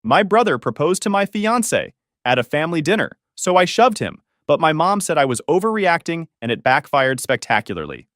My brother proposed to my fiancée at a family dinner, so I shoved him, but my mom said I was overreacting and it backfired spectacularly.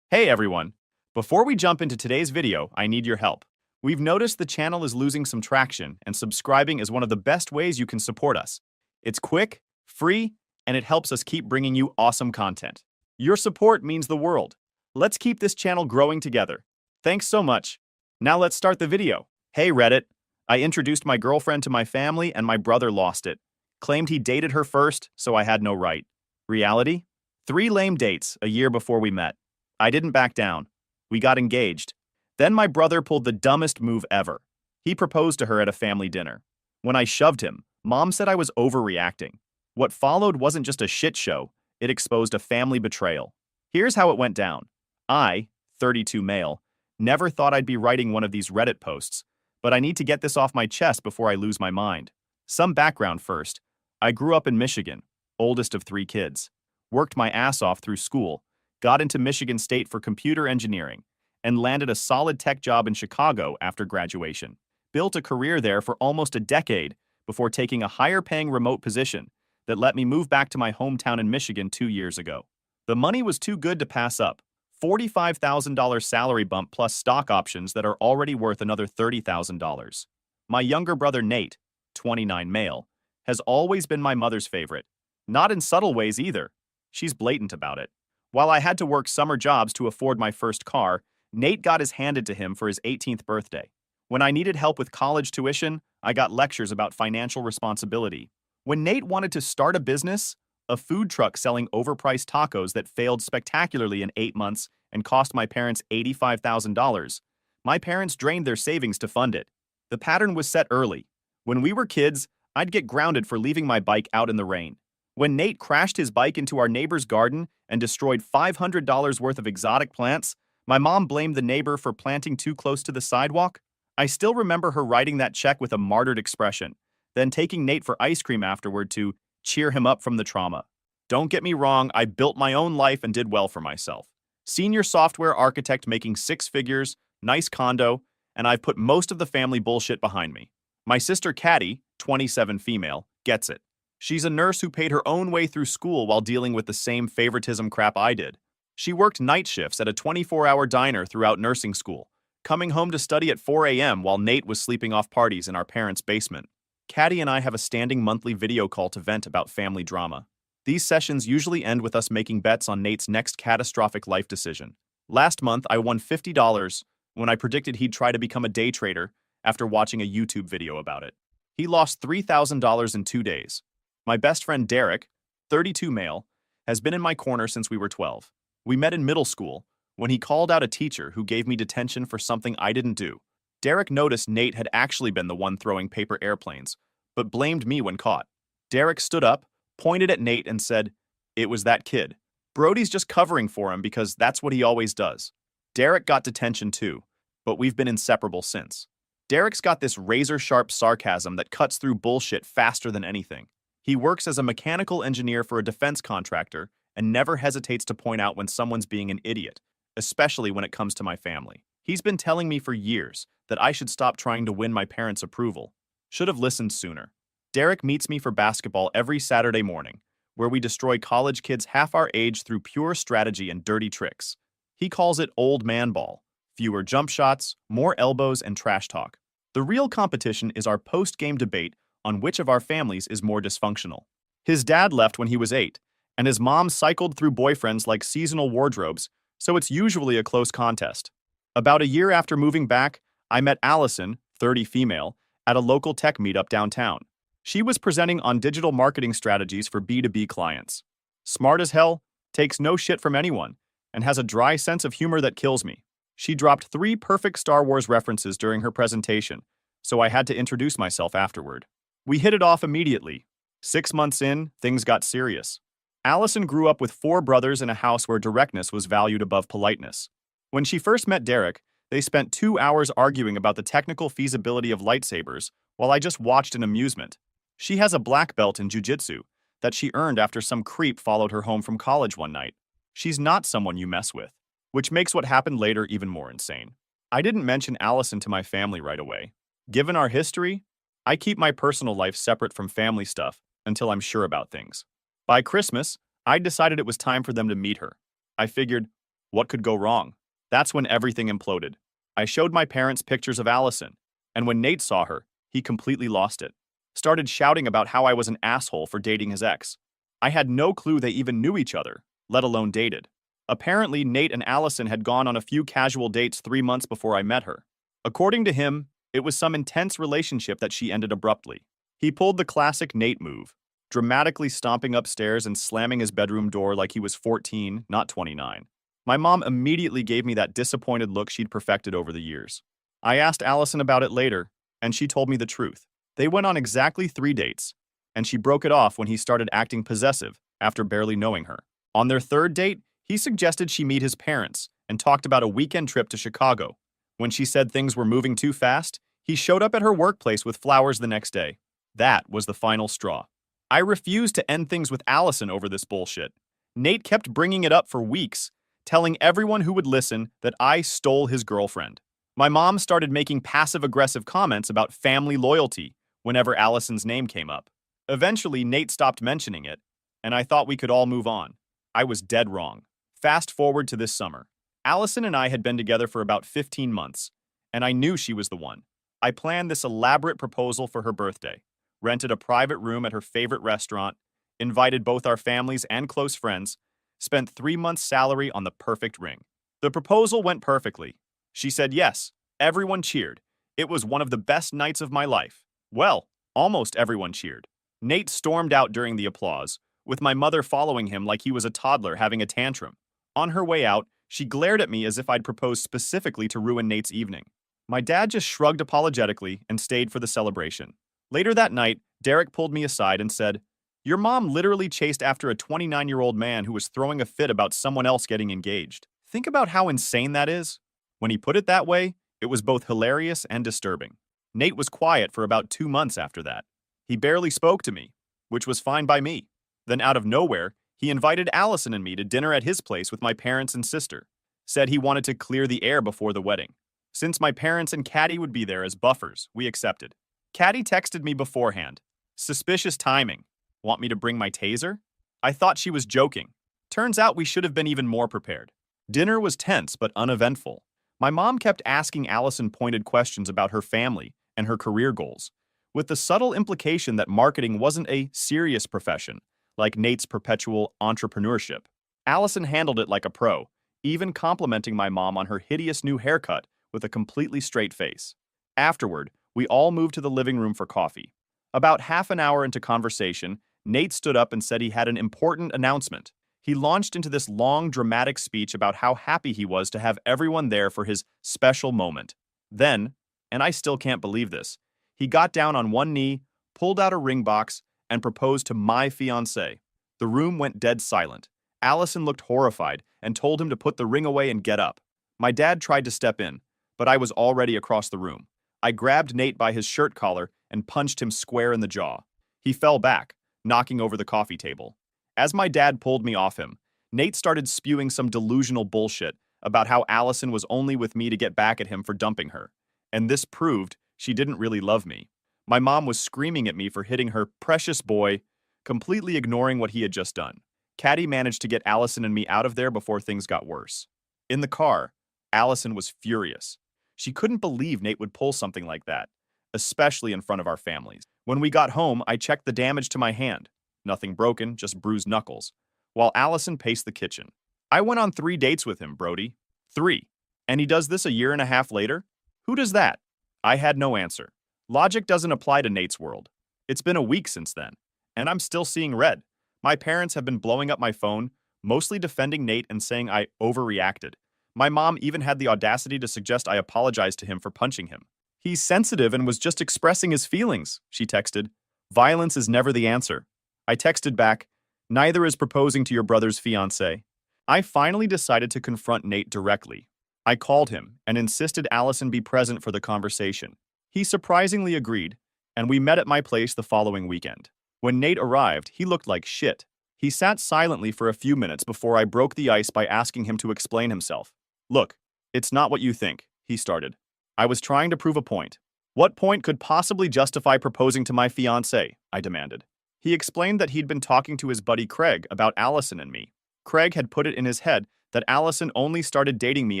Hey everyone! Before we jump into today's video, I need your help. We've noticed the channel is losing some traction, and subscribing is one of the best ways you can support us. It's quick, free, and it helps us keep bringing you awesome content. Your support means the world. Let's keep this channel growing together. Thanks so much. Now let's start the video. Hey Reddit! I introduced my girlfriend to my family and my brother lost it. Claimed he dated her first, so I had no right. Reality? 3 lame dates a year before we met. I didn't back down. We got engaged. Then my brother pulled the dumbest move ever. He proposed to her at a family dinner. When I shoved him, Mom said I was overreacting. What followed wasn't just a shit show, it exposed a family betrayal. Here's how it went down. I, 32 male, never thought I'd be writing one of these Reddit posts, but I need to get this off my chest before I lose my mind. Some background first. I grew up in Michigan, oldest of 3 kids. Worked my ass off through school, got into Michigan State for computer engineering, and landed a solid tech job in Chicago after graduation. Built a career there for almost a decade before taking a higher-paying remote position that let me move back to my hometown in Michigan 2 years ago. The money was too good to pass up. $45,000 salary bump plus stock options that are already worth another $30,000. My younger brother Nate, 29 male, has always been my mother's favorite. Not in subtle ways either. She's blatant about it. While I had to work summer jobs to afford my first car, Nate got his handed to him for his 18th birthday. When I needed help with college tuition, I got lectures about financial responsibility. When Nate wanted to start a business, a food truck selling overpriced tacos that failed spectacularly in 8 months and cost my parents $85,000, my parents drained their savings to fund it. The pattern was set early. When we were kids, I'd get grounded for leaving my bike out in the rain. When Nate crashed his bike into our neighbor's garden and destroyed $500 worth of exotic plants, my mom blamed the neighbor for planting too close to the sidewalk. I still remember her writing that check with a martyred expression, then taking Nate for ice cream afterward to cheer him up from the trauma. Don't get me wrong, I built my own life and did well for myself. Senior software architect making 6 figures, nice condo, and I've put most of the family bullshit behind me. My sister Caddy, 27 female, gets it. She's a nurse who paid her own way through school while dealing with the same favoritism crap I did. She worked night shifts at a 24-hour diner throughout nursing school, coming home to study at 4 a.m. while Nate was sleeping off parties in our parents' basement. Caddy and I have a standing monthly video call to vent about family drama. These sessions usually end with us making bets on Nate's next catastrophic life decision. Last month, I won $50 when I predicted he'd try to become a day trader after watching a YouTube video about it. He lost $3,000 in 2 days. My best friend Derek, 32 male, has been in my corner since we were 12. We met in middle school when he called out a teacher who gave me detention for something I didn't do. Derek noticed Nate had actually been the one throwing paper airplanes, but blamed me when caught. Derek stood up, pointed at Nate, and said, "It was that kid. Brody's just covering for him because that's what he always does." Derek got detention too, but we've been inseparable since. Derek's got this razor-sharp sarcasm that cuts through bullshit faster than anything. He works as a mechanical engineer for a defense contractor and never hesitates to point out when someone's being an idiot, especially when it comes to my family. He's been telling me for years that I should stop trying to win my parents' approval. Should have listened sooner. Derek meets me for basketball every Saturday morning, where we destroy college kids half our age through pure strategy and dirty tricks. He calls it old man ball. Fewer jump shots, more elbows, and trash talk. The real competition is our post-game debate on which of our families is more dysfunctional. His dad left when he was 8, and his mom cycled through boyfriends like seasonal wardrobes, so it's usually a close contest. About a year after moving back, I met Allison, 30 female, at a local tech meetup downtown. She was presenting on digital marketing strategies for B2B clients. Smart as hell, takes no shit from anyone, and has a dry sense of humor that kills me. She dropped 3 perfect Star Wars references during her presentation, so I had to introduce myself afterward. We hit it off immediately. 6 months in, things got serious. Allison grew up with 4 brothers in a house where directness was valued above politeness. When she first met Derek, they spent 2 hours arguing about the technical feasibility of lightsabers while I just watched in amusement. She has a black belt in jiu-jitsu that she earned after some creep followed her home from college one night. She's not someone you mess with, which makes what happened later even more insane. I didn't mention Allison to my family right away. Given our history, I keep my personal life separate from family stuff until I'm sure about things. By Christmas, I decided it was time for them to meet her. I figured, what could go wrong? That's when everything imploded. I showed my parents pictures of Allison, and when Nate saw her, he completely lost it. Started shouting about how I was an asshole for dating his ex. I had no clue they even knew each other, let alone dated. Apparently, Nate and Allison had gone on a few casual dates 3 months before I met her. According to him, it was some intense relationship that she ended abruptly. He pulled the classic Nate move, dramatically stomping upstairs and slamming his bedroom door like he was 14, not 29. My mom immediately gave me that disappointed look she'd perfected over the years. I asked Allison about it later, and she told me the truth. They went on exactly 3 dates, and she broke it off when he started acting possessive after barely knowing her. On their 3rd date, he suggested she meet his parents and talked about a weekend trip to Chicago. When she said things were moving too fast, he showed up at her workplace with flowers the next day. That was the final straw. I refused to end things with Allison over this bullshit. Nate kept bringing it up for weeks, telling everyone who would listen that I stole his girlfriend. My mom started making passive-aggressive comments about family loyalty whenever Allison's name came up. Eventually, Nate stopped mentioning it, and I thought we could all move on. I was dead wrong. Fast forward to this summer. Allison and I had been together for about 15 months, and I knew she was the one. I planned this elaborate proposal for her birthday, rented a private room at her favorite restaurant, invited both our families and close friends, spent 3 months' salary on the perfect ring. The proposal went perfectly. She said yes. Everyone cheered. It was one of the best nights of my life. Well, almost everyone cheered. Nate stormed out during the applause, with my mother following him like he was a toddler having a tantrum. On her way out, she glared at me as if I'd proposed specifically to ruin Nate's evening. My dad just shrugged apologetically and stayed for the celebration. Later that night, Derek pulled me aside and said, "Your mom literally chased after a 29-year-old man who was throwing a fit about someone else getting engaged. Think about how insane that is." When he put it that way, it was both hilarious and disturbing. Nate was quiet for about 2 months after that. He barely spoke to me, which was fine by me. Then out of nowhere, he invited Allison and me to dinner at his place with my parents and sister. Said he wanted to clear the air before the wedding. Since my parents and Caddy would be there as buffers, we accepted. Caddy texted me beforehand. Suspicious timing. Want me to bring my taser? I thought she was joking. Turns out we should have been even more prepared. Dinner was tense but uneventful. My mom kept asking Allison pointed questions about her family and her career goals, with the subtle implication that marketing wasn't a serious profession, like Nate's perpetual entrepreneurship. Allison handled it like a pro, even complimenting my mom on her hideous new haircut with a completely straight face. Afterward, we all moved to the living room for coffee. About half an hour into conversation, Nate stood up and said he had an important announcement. He launched into this long, dramatic speech about how happy he was to have everyone there for his special moment. Then, and I still can't believe this, he got down on one knee, pulled out a ring box, and proposed to my fiancée. The room went dead silent. Allison looked horrified and told him to put the ring away and get up. My dad tried to step in, but I was already across the room. I grabbed Nate by his shirt collar and punched him square in the jaw. He fell back, knocking over the coffee table. As my dad pulled me off him, Nate started spewing some delusional bullshit about how Allison was only with me to get back at him for dumping her, and this proved she didn't really love me. My mom was screaming at me for hitting her precious boy, completely ignoring what he had just done. Caddy managed to get Allison and me out of there before things got worse. In the car, Allison was furious. She couldn't believe Nate would pull something like that, especially in front of our families. When we got home, I checked the damage to my hand. Nothing broken, just bruised knuckles, while Allison paced the kitchen. I went on 3 dates with him, Brody. 3. And he does this a year and a half later? Who does that? I had no answer. Logic doesn't apply to Nate's world. It's been a week since then, and I'm still seeing red. My parents have been blowing up my phone, mostly defending Nate and saying I overreacted. My mom even had the audacity to suggest I apologize to him for punching him. "He's sensitive and was just expressing his feelings," she texted. "Violence is never the answer." I texted back, "Neither is proposing to your brother's fiancée." I finally decided to confront Nate directly. I called him and insisted Allison be present for the conversation. He surprisingly agreed, and we met at my place the following weekend. When Nate arrived, he looked like shit. He sat silently for a few minutes before I broke the ice by asking him to explain himself. "Look, it's not what you think," he started. "I was trying to prove a point." What point could possibly justify proposing to my fiancée? I demanded. He explained that he'd been talking to his buddy Craig about Allison and me. Craig had put it in his head that Allison only started dating me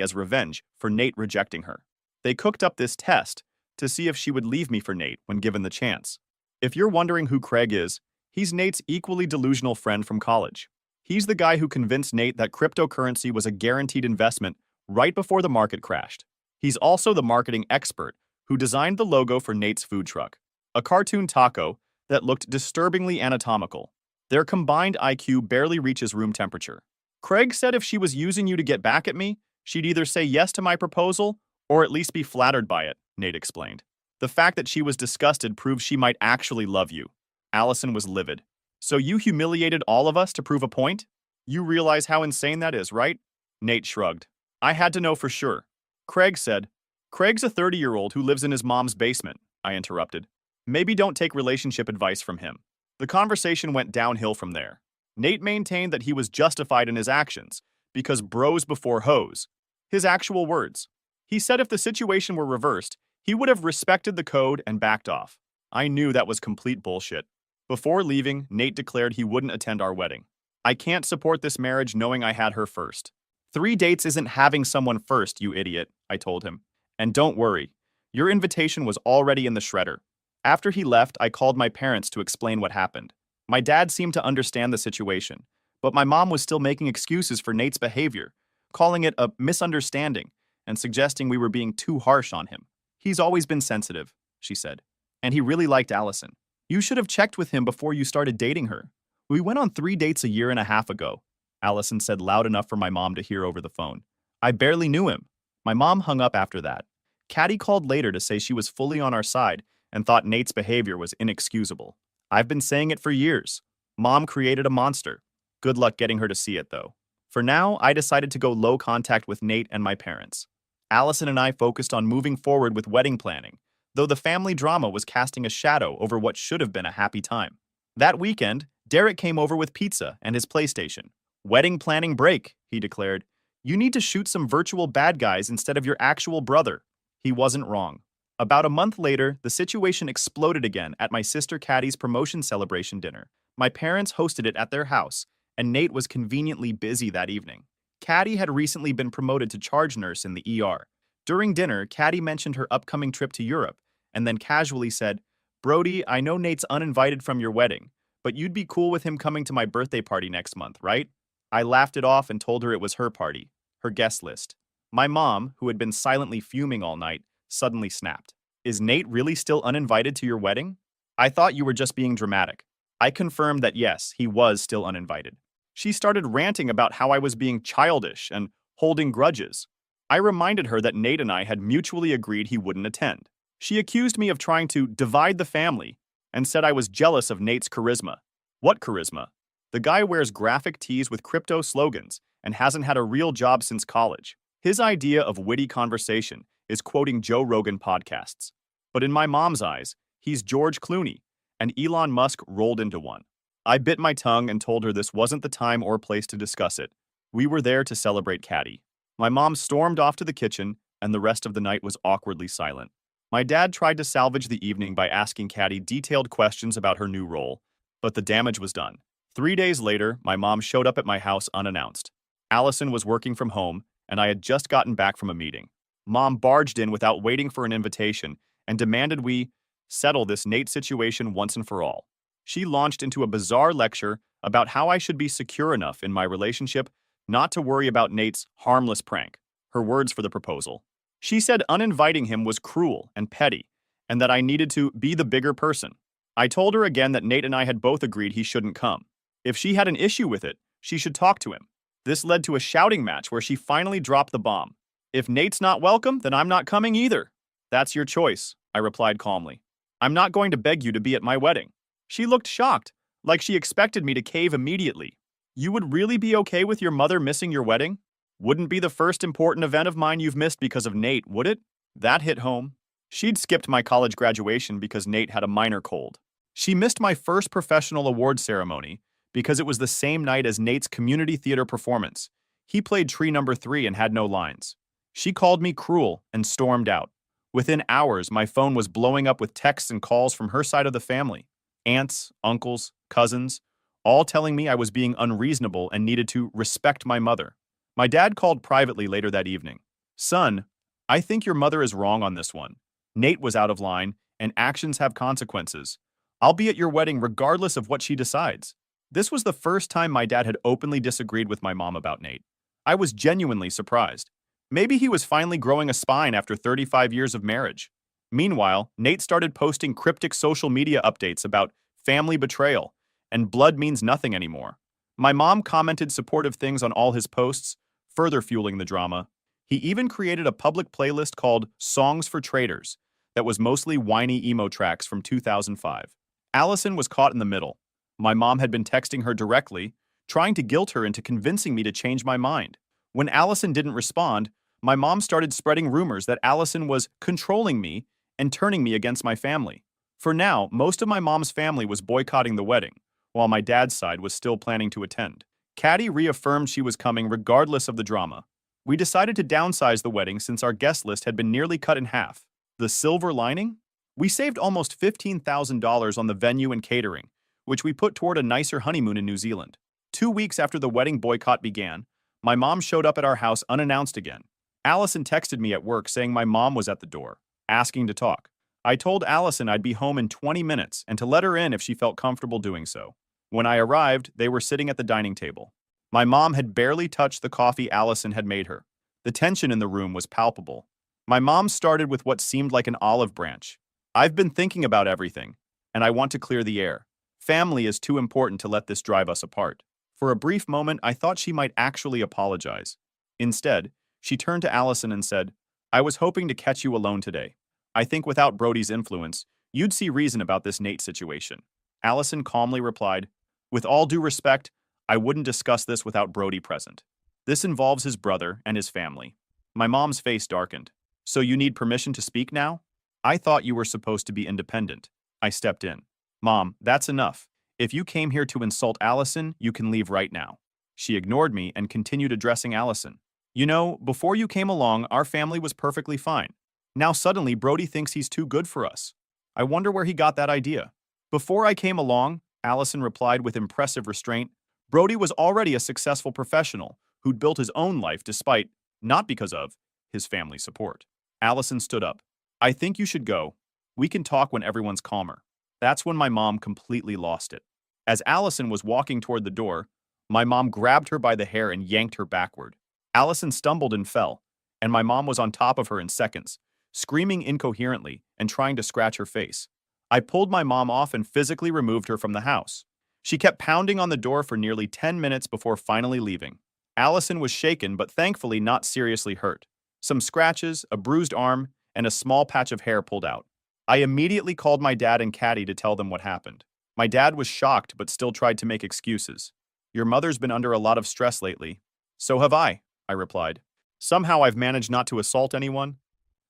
as revenge for Nate rejecting her. They cooked up this test to see if she would leave me for Nate when given the chance. If you're wondering who Craig is, he's Nate's equally delusional friend from college. He's the guy who convinced Nate that cryptocurrency was a guaranteed investment right before the market crashed. He's also the marketing expert who designed the logo for Nate's food truck, a cartoon taco that looked disturbingly anatomical. Their combined IQ barely reaches room temperature. Craig said if she was using you to get back at me, she'd either say yes to my proposal or at least be flattered by it, Nate explained. The fact that she was disgusted proves she might actually love you. Allison was livid. So you humiliated all of us to prove a point? You realize how insane that is, right? Nate shrugged. I had to know for sure. Craig said, Craig's a 30-year-old who lives in his mom's basement, I interrupted. Maybe don't take relationship advice from him. The conversation went downhill from there. Nate maintained that he was justified in his actions because bros before hoes. His actual words. He said if the situation were reversed, he would have respected the code and backed off. I knew that was complete bullshit. Before leaving, Nate declared he wouldn't attend our wedding. I can't support this marriage knowing I had her first. 3 dates isn't having someone first, you idiot, I told him. And don't worry, your invitation was already in the shredder. After he left, I called my parents to explain what happened. My dad seemed to understand the situation, but my mom was still making excuses for Nate's behavior, calling it a misunderstanding and suggesting we were being too harsh on him. He's always been sensitive, she said, and he really liked Allison. You should have checked with him before you started dating her. We went on 3 dates a year and a half ago, Allison said loud enough for my mom to hear over the phone. I barely knew him. My mom hung up after that. Caddy called later to say she was fully on our side and thought Nate's behavior was inexcusable. I've been saying it for years. Mom created a monster. Good luck getting her to see it, though. For now, I decided to go low contact with Nate and my parents. Allison and I focused on moving forward with wedding planning, though the family drama was casting a shadow over what should have been a happy time. That weekend, Derek came over with pizza and his PlayStation. Wedding planning break, he declared. You need to shoot some virtual bad guys instead of your actual brother. He wasn't wrong. About a month later, the situation exploded again at my sister Caddy's promotion celebration dinner. My parents hosted it at their house, and Nate was conveniently busy that evening. Caddy had recently been promoted to charge nurse in the ER. During dinner, Caddy mentioned her upcoming trip to Europe, and then casually said, Brody, I know Nate's uninvited from your wedding, but you'd be cool with him coming to my birthday party next month, right? I laughed it off and told her it was her party, her guest list. My mom, who had been silently fuming all night, suddenly snapped. Is Nate really still uninvited to your wedding? I thought you were just being dramatic. I confirmed that yes, he was still uninvited. She started ranting about how I was being childish and holding grudges. I reminded her that Nate and I had mutually agreed he wouldn't attend. She accused me of trying to divide the family and said I was jealous of Nate's charisma. What charisma? The guy wears graphic tees with crypto slogans and hasn't had a real job since college. His idea of witty conversation is quoting Joe Rogan podcasts. But in my mom's eyes, he's George Clooney, and Elon Musk rolled into one. I bit my tongue and told her this wasn't the time or place to discuss it. We were there to celebrate Caddy. My mom stormed off to the kitchen, and the rest of the night was awkwardly silent. My dad tried to salvage the evening by asking Caddy detailed questions about her new role, but the damage was done. 3 days later, my mom showed up at my house unannounced. Allison was working from home, and I had just gotten back from a meeting. Mom barged in without waiting for an invitation and demanded we settle this Nate situation once and for all. She launched into a bizarre lecture about how I should be secure enough in my relationship not to worry about Nate's harmless prank, her words for the proposal. She said uninviting him was cruel and petty, and that I needed to be the bigger person. I told her again that Nate and I had both agreed he shouldn't come. If she had an issue with it, she should talk to him. This led to a shouting match where she finally dropped the bomb. If Nate's not welcome, then I'm not coming either. That's your choice, I replied calmly. I'm not going to beg you to be at my wedding. She looked shocked, like she expected me to cave immediately. You would really be okay with your mother missing your wedding? Wouldn't be the first important event of mine you've missed because of Nate, would it? That hit home. She'd skipped my college graduation because Nate had a minor cold. She missed my first professional award ceremony because it was the same night as Nate's community theater performance. He played tree number 3 and had no lines. She called me cruel and stormed out. Within hours, my phone was blowing up with texts and calls from her side of the family. Aunts, uncles, cousins, all telling me I was being unreasonable and needed to respect my mother. My dad called privately later that evening. Son, I think your mother is wrong on this one. Nate was out of line, and actions have consequences. I'll be at your wedding regardless of what she decides. This was the first time my dad had openly disagreed with my mom about Nate. I was genuinely surprised. Maybe he was finally growing a spine after 35 years of marriage. Meanwhile, Nate started posting cryptic social media updates about family betrayal, and blood means nothing anymore. My mom commented supportive things on all his posts, further fueling the drama. He even created a public playlist called Songs for Traitors that was mostly whiny emo tracks from 2005. Allison was caught in the middle. My mom had been texting her directly, trying to guilt her into convincing me to change my mind. When Allison didn't respond, my mom started spreading rumors that Allison was controlling me and turning me against my family. For now, most of my mom's family was boycotting the wedding, while my dad's side was still planning to attend. Caddy reaffirmed she was coming regardless of the drama. We decided to downsize the wedding since our guest list had been nearly cut in half. The silver lining? We saved almost $15,000 on the venue and catering, which we put toward a nicer honeymoon in New Zealand. 2 weeks after the wedding boycott began, my mom showed up at our house unannounced again. Allison texted me at work saying my mom was at the door, asking to talk. I told Allison I'd be home in 20 minutes and to let her in if she felt comfortable doing so. When I arrived, they were sitting at the dining table. My mom had barely touched the coffee Allison had made her. The tension in the room was palpable. My mom started with what seemed like an olive branch. I've been thinking about everything, and I want to clear the air. Family is too important to let this drive us apart. For a brief moment, I thought she might actually apologize. Instead, she turned to Allison and said, I was hoping to catch you alone today. I think without Brody's influence, you'd see reason about this Nate situation. Allison calmly replied, with all due respect, I wouldn't discuss this without Brody present. This involves his brother and his family. My mom's face darkened. So you need permission to speak now? I thought you were supposed to be independent. I stepped in. Mom, that's enough. If you came here to insult Allison, you can leave right now. She ignored me and continued addressing Allison. You know, before you came along, our family was perfectly fine. Now suddenly, Brody thinks he's too good for us. I wonder where he got that idea. Before I came along, Allison replied with impressive restraint, Brody was already a successful professional who'd built his own life despite, not because of, his family support. Allison stood up. I think you should go. We can talk when everyone's calmer. That's when my mom completely lost it. As Allison was walking toward the door, my mom grabbed her by the hair and yanked her backward. Allison stumbled and fell, and my mom was on top of her in seconds, screaming incoherently and trying to scratch her face. I pulled my mom off and physically removed her from the house. She kept pounding on the door for nearly 10 minutes before finally leaving. Allison was shaken but thankfully not seriously hurt. Some scratches, a bruised arm, and a small patch of hair pulled out. I immediately called my dad and Caddy to tell them what happened. My dad was shocked but still tried to make excuses. Your mother's been under a lot of stress lately. So have I replied. Somehow I've managed not to assault anyone.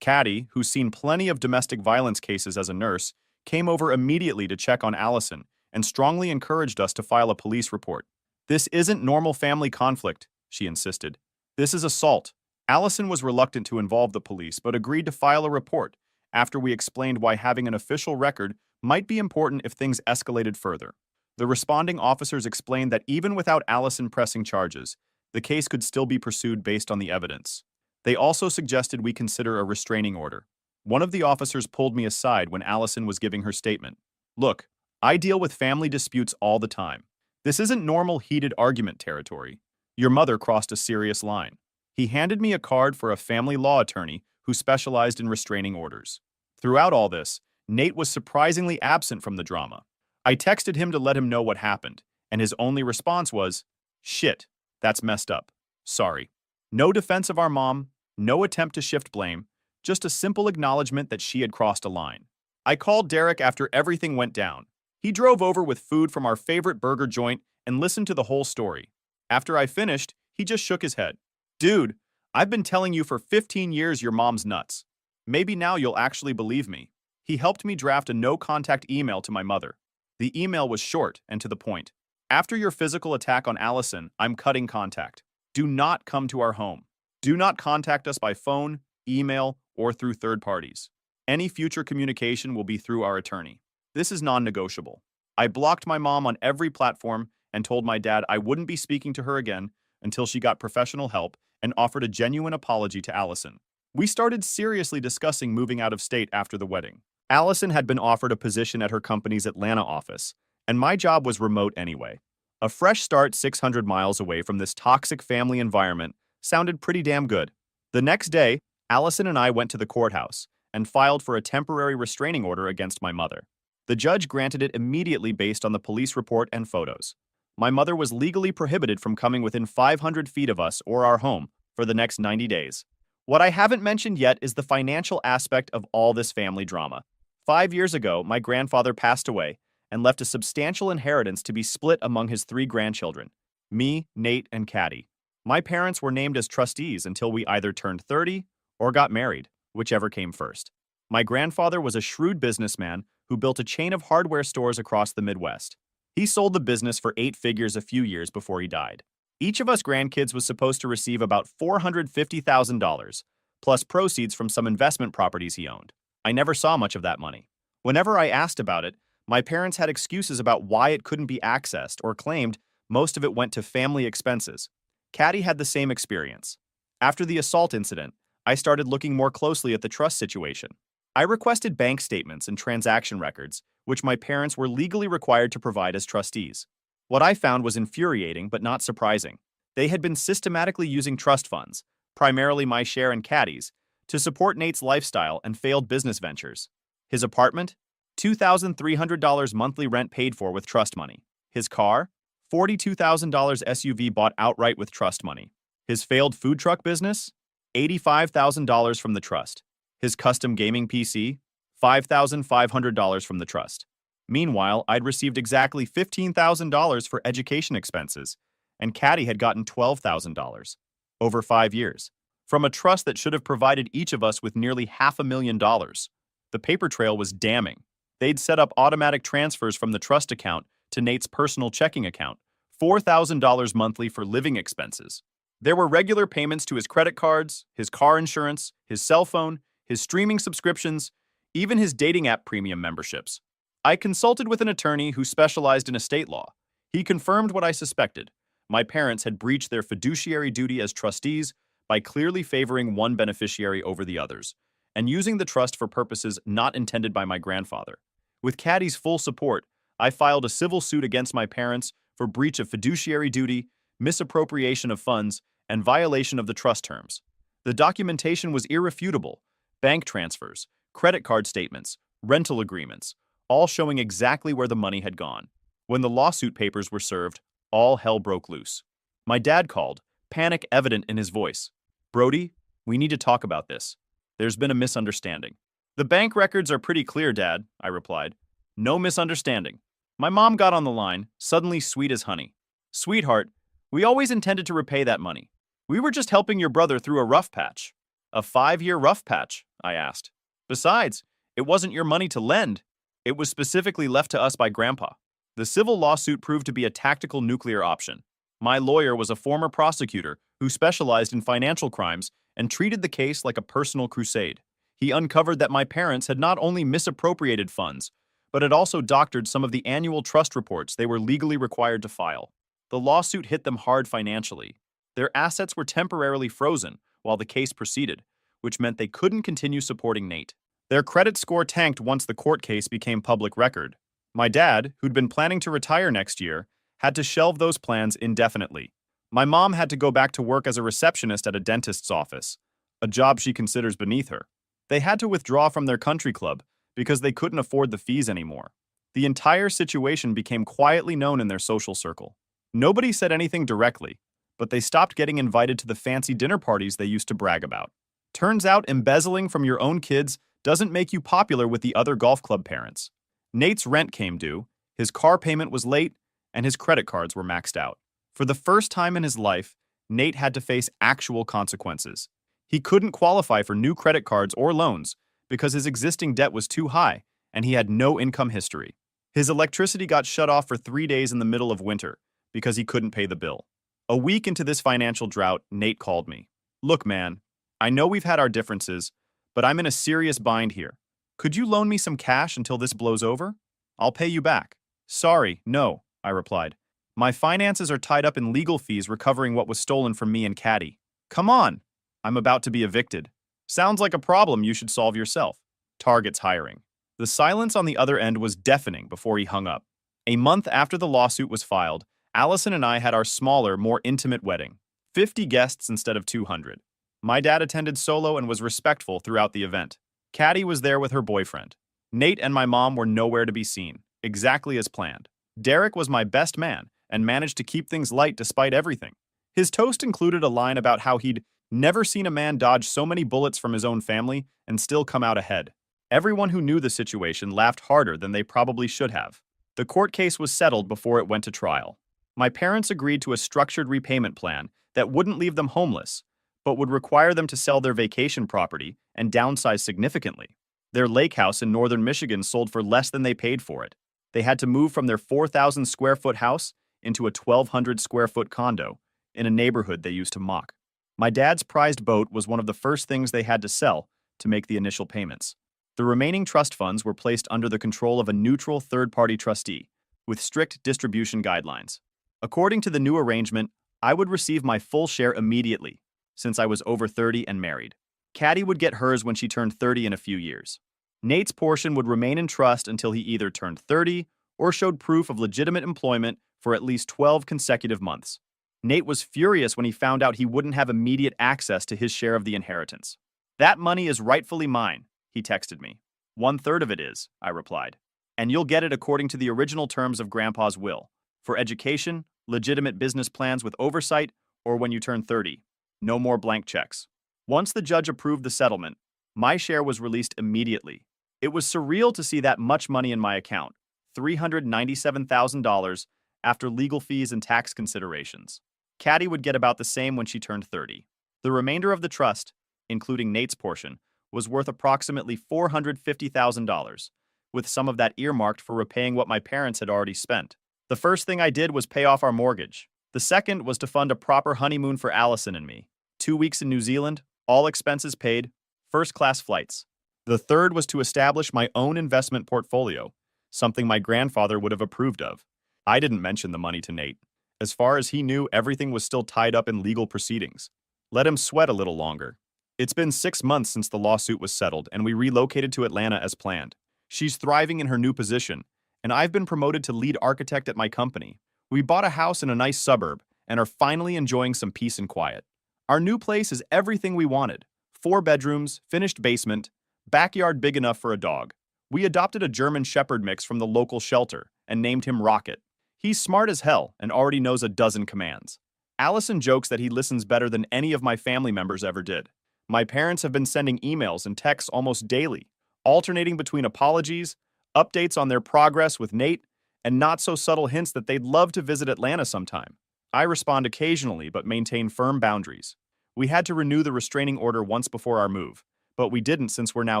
Caddy, who's seen plenty of domestic violence cases as a nurse, came over immediately to check on Allison and strongly encouraged us to file a police report. This isn't normal family conflict, she insisted. This is assault. Allison was reluctant to involve the police but agreed to file a report after we explained why having an official record might be important if things escalated further. The responding officers explained that even without Allison pressing charges, the case could still be pursued based on the evidence. They also suggested we consider a restraining order. One of the officers pulled me aside when Allison was giving her statement. Look, I deal with family disputes all the time. This isn't normal heated argument territory. Your mother crossed a serious line. He handed me a card for a family law attorney who specialized in restraining orders. Throughout all this, Nate was surprisingly absent from the drama. I texted him to let him know what happened, and his only response was, shit, that's messed up. Sorry. No defense of our mom, no attempt to shift blame, just a simple acknowledgement that she had crossed a line. I called Derek after everything went down. He drove over with food from our favorite burger joint and listened to the whole story. After I finished, he just shook his head. Dude, I've been telling you for 15 years your mom's nuts. Maybe now you'll actually believe me. He helped me draft a no-contact email to my mother. The email was short and to the point. After your physical attack on Allison, I'm cutting contact. Do not come to our home. Do not contact us by phone, email, or through third parties. Any future communication will be through our attorney. This is non-negotiable. I blocked my mom on every platform and told my dad I wouldn't be speaking to her again until she got professional help and offered a genuine apology to Allison. We started seriously discussing moving out of state after the wedding. Allison had been offered a position at her company's Atlanta office, and my job was remote anyway. A fresh start 600 miles away from this toxic family environment sounded pretty damn good. The next day, Allison and I went to the courthouse and filed for a temporary restraining order against my mother. The judge granted it immediately based on the police report and photos. My mother was legally prohibited from coming within 500 feet of us or our home for the next 90 days. What I haven't mentioned yet is the financial aspect of all this family drama. 5 years ago, my grandfather passed away and left a substantial inheritance to be split among his 3 grandchildren, me, Nate, and Caddy. My parents were named as trustees until we either turned 30 or got married, whichever came first. My grandfather was a shrewd businessman who built a chain of hardware stores across the Midwest. He sold the business for 8 figures a few years before he died. Each of us grandkids was supposed to receive about $450,000, plus proceeds from some investment properties he owned. I never saw much of that money. Whenever I asked about it, my parents had excuses about why it couldn't be accessed or claimed most of it went to family expenses. Caddy had the same experience. After the assault incident, I started looking more closely at the trust situation. I requested bank statements and transaction records, which my parents were legally required to provide as trustees. What I found was infuriating but not surprising. They had been systematically using trust funds, primarily my share and Caddy's, to support Nate's lifestyle and failed business ventures. His apartment? $2,300 monthly rent paid for with trust money. His car? $42,000 SUV bought outright with trust money. His failed food truck business? $85,000 from the trust. His custom gaming PC? $5,500 from the trust. Meanwhile, I'd received exactly $15,000 for education expenses, and Caddy had gotten $12,000 over 5 years from a trust that should have provided each of us with nearly $500,000. The paper trail was damning. They'd set up automatic transfers from the trust account to Nate's personal checking account, $4,000 monthly for living expenses. There were regular payments to his credit cards, his car insurance, his cell phone, his streaming subscriptions, even his dating app premium memberships. I consulted with an attorney who specialized in estate law. He confirmed what I suspected. My parents had breached their fiduciary duty as trustees by clearly favoring one beneficiary over the others, and using the trust for purposes not intended by my grandfather. With Caddy's full support, I filed a civil suit against my parents for breach of fiduciary duty, misappropriation of funds, and violation of the trust terms. The documentation was irrefutable: bank transfers, credit card statements, rental agreements, all showing exactly where the money had gone. When the lawsuit papers were served, all hell broke loose. My dad called, panic evident in his voice. "Brody, we need to talk about this. There's been a misunderstanding." "The bank records are pretty clear, Dad," I replied. "No misunderstanding." My mom got on the line, suddenly sweet as honey. "Sweetheart, we always intended to repay that money. We were just helping your brother through a rough patch." "A 5-year rough patch?" I asked. "Besides, it wasn't your money to lend. It was specifically left to us by Grandpa." The civil lawsuit proved to be a tactical nuclear option. My lawyer was a former prosecutor who specialized in financial crimes and treated the case like a personal crusade. He uncovered that my parents had not only misappropriated funds, but had also doctored some of the annual trust reports they were legally required to file. The lawsuit hit them hard financially. Their assets were temporarily frozen while the case proceeded, which meant they couldn't continue supporting Nate. Their credit score tanked once the court case became public record. My dad, who'd been planning to retire next year, had to shelve those plans indefinitely. My mom had to go back to work as a receptionist at a dentist's office, a job she considers beneath her. They had to withdraw from their country club because they couldn't afford the fees anymore. The entire situation became quietly known in their social circle. Nobody said anything directly, but they stopped getting invited to the fancy dinner parties they used to brag about. Turns out embezzling from your own kids doesn't make you popular with the other golf club parents. Nate's rent came due, his car payment was late, and his credit cards were maxed out. For the first time in his life, Nate had to face actual consequences. He couldn't qualify for new credit cards or loans because his existing debt was too high and he had no income history. His electricity got shut off for 3 days in the middle of winter because he couldn't pay the bill. A week into this financial drought, Nate called me. "Look, man, I know we've had our differences, but I'm in a serious bind here. Could you loan me some cash until this blows over? I'll pay you back. Sorry, no, I replied. My finances are tied up in legal fees recovering what was stolen from me and Caddy. Come on. I'm about to be evicted. Sounds like a problem you should solve yourself. Target's hiring. The silence on the other end was deafening before he hung up. A month after the lawsuit was filed, Allison and I had our smaller, more intimate wedding. 50 guests instead of 200. My dad attended solo and was respectful throughout the event. Caddy was there with her boyfriend. Nate and my mom were nowhere to be seen, exactly as planned. Derek was my best man and managed to keep things light despite everything. His toast included a line about how he'd never seen a man dodge so many bullets from his own family and still come out ahead. Everyone who knew the situation laughed harder than they probably should have. The court case was settled before it went to trial. My parents agreed to a structured repayment plan that wouldn't leave them homeless, but would require them to sell their vacation property and downsize significantly. Their lake house in northern Michigan sold for less than they paid for it. They had to move from their 4,000 square foot house into a 1,200 square foot condo in a neighborhood they used to mock. My dad's prized boat was one of the first things they had to sell to make the initial payments. The remaining trust funds were placed under the control of a neutral third-party trustee, with strict distribution guidelines. According to the new arrangement, I would receive my full share immediately, since I was over 30 and married. Caddy would get hers when she turned 30 in a few years. Nate's portion would remain in trust until he either turned 30 or showed proof of legitimate employment for at least 12 consecutive months. Nate was furious when he found out he wouldn't have immediate access to his share of the inheritance. That money is rightfully mine, he texted me. 1/3 of it is, I replied. And you'll get it according to the original terms of Grandpa's will. For education, legitimate business plans with oversight, or when you turn 30. No more blank checks. Once the judge approved the settlement, my share was released immediately. It was surreal to see that much money in my account, $397,000 after legal fees and tax considerations. Caddy would get about the same when she turned 30. The remainder of the trust, including Nate's portion, was worth approximately $450,000, with some of that earmarked for repaying what my parents had already spent. The first thing I did was pay off our mortgage. The second was to fund a proper honeymoon for Allison and me. 2 weeks in New Zealand, all expenses paid, first-class flights. The third was to establish my own investment portfolio, something my grandfather would have approved of. I didn't mention the money to Nate. As far as he knew, everything was still tied up in legal proceedings. Let him sweat a little longer. It's been 6 months since the lawsuit was settled, and we relocated to Atlanta as planned. She's thriving in her new position, and I've been promoted to lead architect at my company. We bought a house in a nice suburb and are finally enjoying some peace and quiet. Our new place is everything we wanted. 4 bedrooms, finished basement, backyard big enough for a dog. We adopted a German Shepherd mix from the local shelter and named him Rocket. He's smart as hell and already knows a dozen commands. Allison jokes that he listens better than any of my family members ever did. My parents have been sending emails and texts almost daily, alternating between apologies, updates on their progress with Nate, and not-so-subtle hints that they'd love to visit Atlanta sometime. I respond occasionally but maintain firm boundaries. We had to renew the restraining order once before our move, but we didn't since we're now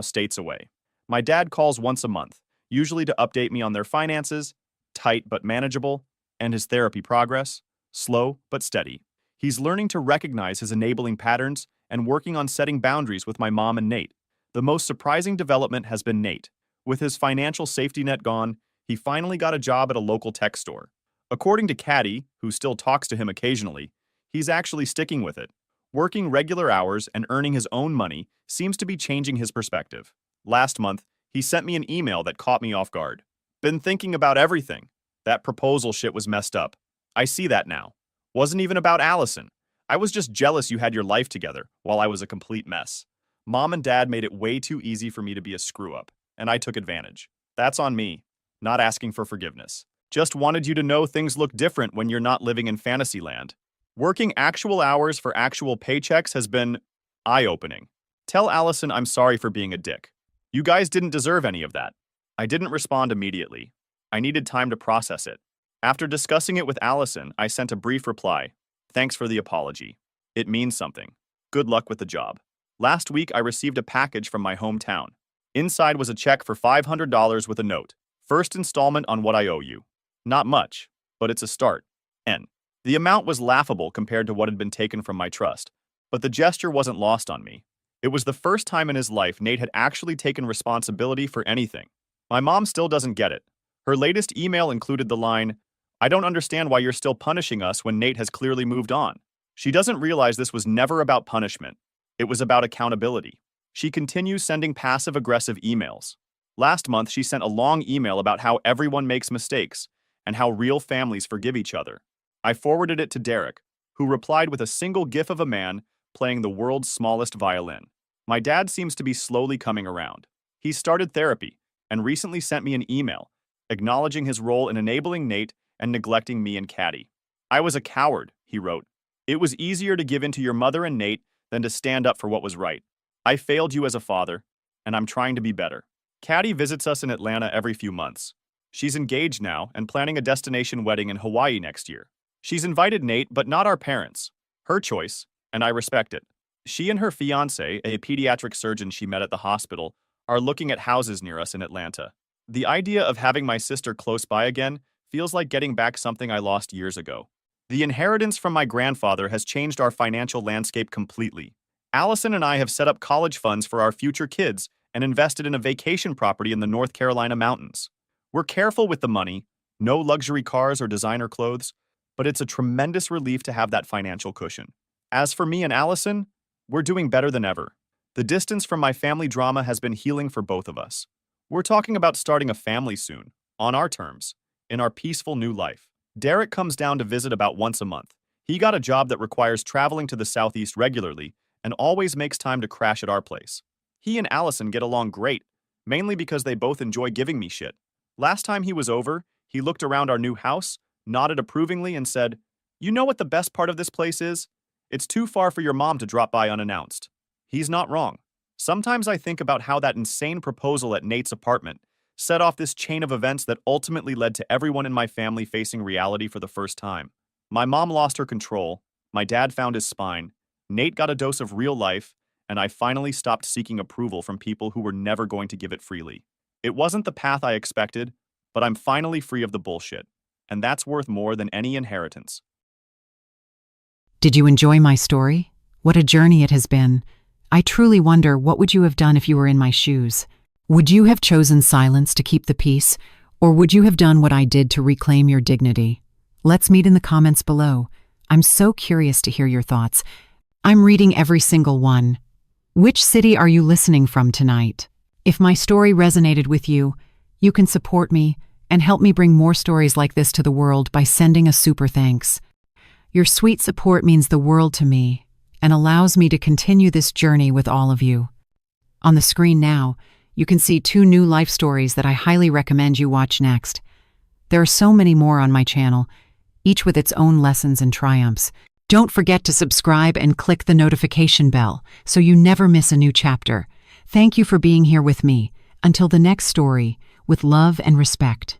states away. My dad calls once a month, usually to update me on their finances, tight but manageable, and his therapy progress, slow but steady. He's learning to recognize his enabling patterns and working on setting boundaries with my mom and Nate. The most surprising development has been Nate. With his financial safety net gone, he finally got a job at a local tech store. According to Caddy, who still talks to him occasionally, he's actually sticking with it. Working regular hours and earning his own money seems to be changing his perspective. Last month, he sent me an email that caught me off guard. Been thinking about everything. That proposal shit was messed up. I see that now. Wasn't even about Allison. I was just jealous you had your life together while I was a complete mess. Mom and Dad made it way too easy for me to be a screw-up, and I took advantage. That's on me. Not asking for forgiveness. Just wanted you to know things look different when you're not living in fantasy land. Working actual hours for actual paychecks has been eye-opening. Tell Allison I'm sorry for being a dick. You guys didn't deserve any of that. I didn't respond immediately. I needed time to process it. After discussing it with Allison, I sent a brief reply. Thanks for the apology. It means something. Good luck with the job. Last week, I received a package from my hometown. Inside was a check for $500 with a note. First installment on what I owe you. Not much, but it's a start. N. The amount was laughable compared to what had been taken from my trust, but the gesture wasn't lost on me. It was the first time in his life Nate had actually taken responsibility for anything. My mom still doesn't get it. Her latest email included the line, "I don't understand why you're still punishing us when Nate has clearly moved on." She doesn't realize this was never about punishment. It was about accountability. She continues sending passive-aggressive emails. Last month, she sent a long email about how everyone makes mistakes and how real families forgive each other. I forwarded it to Derek, who replied with a single gif of a man playing the world's smallest violin. My dad seems to be slowly coming around. He started therapy and recently sent me an email acknowledging his role in enabling Nate and neglecting me and Caddy. "I was a coward," he wrote. "It was easier to give in to your mother and Nate than to stand up for what was right. I failed you as a father, and I'm trying to be better." Caddy visits us in Atlanta every few months. She's engaged now and planning a destination wedding in Hawaii next year. She's invited Nate, but not our parents. Her choice, and I respect it. She and her fiancé, a pediatric surgeon she met at the hospital, are looking at houses near us in Atlanta. The idea of having my sister close by again feels like getting back something I lost years ago. The inheritance from my grandfather has changed our financial landscape completely. Allison and I have set up college funds for our future kids and invested in a vacation property in the North Carolina mountains. We're careful with the money, no luxury cars or designer clothes, but it's a tremendous relief to have that financial cushion. As for me and Allison, we're doing better than ever. The distance from my family drama has been healing for both of us. We're talking about starting a family soon, on our terms, in our peaceful new life. Derek comes down to visit about once a month. He got a job that requires traveling to the Southeast regularly and always makes time to crash at our place. He and Allison get along great, mainly because they both enjoy giving me shit. Last time he was over, he looked around our new house, nodded approvingly, and said, "You know what the best part of this place is? It's too far for your mom to drop by unannounced." He's not wrong. Sometimes I think about how that insane proposal at Nate's apartment set off this chain of events that ultimately led to everyone in my family facing reality for the first time. My mom lost her control, my dad found his spine, Nate got a dose of real life, and I finally stopped seeking approval from people who were never going to give it freely. It wasn't the path I expected, but I'm finally free of the bullshit, and that's worth more than any inheritance. Did you enjoy my story? What a journey it has been. I truly wonder, what would you have done if you were in my shoes? Would you have chosen silence to keep the peace, or would you have done what I did to reclaim your dignity? Let's meet in the comments below. I'm so curious to hear your thoughts. I'm reading every single one. Which city are you listening from tonight? If my story resonated with you, you can support me and help me bring more stories like this to the world by sending a super thanks. Your sweet support means the world to me and allows me to continue this journey with all of you. On the screen now, you can see 2 new life stories that I highly recommend you watch next. There are so many more on my channel, each with its own lessons and triumphs. Don't forget to subscribe and click the notification bell so you never miss a new chapter. Thank you for being here with me. Until the next story, with love and respect.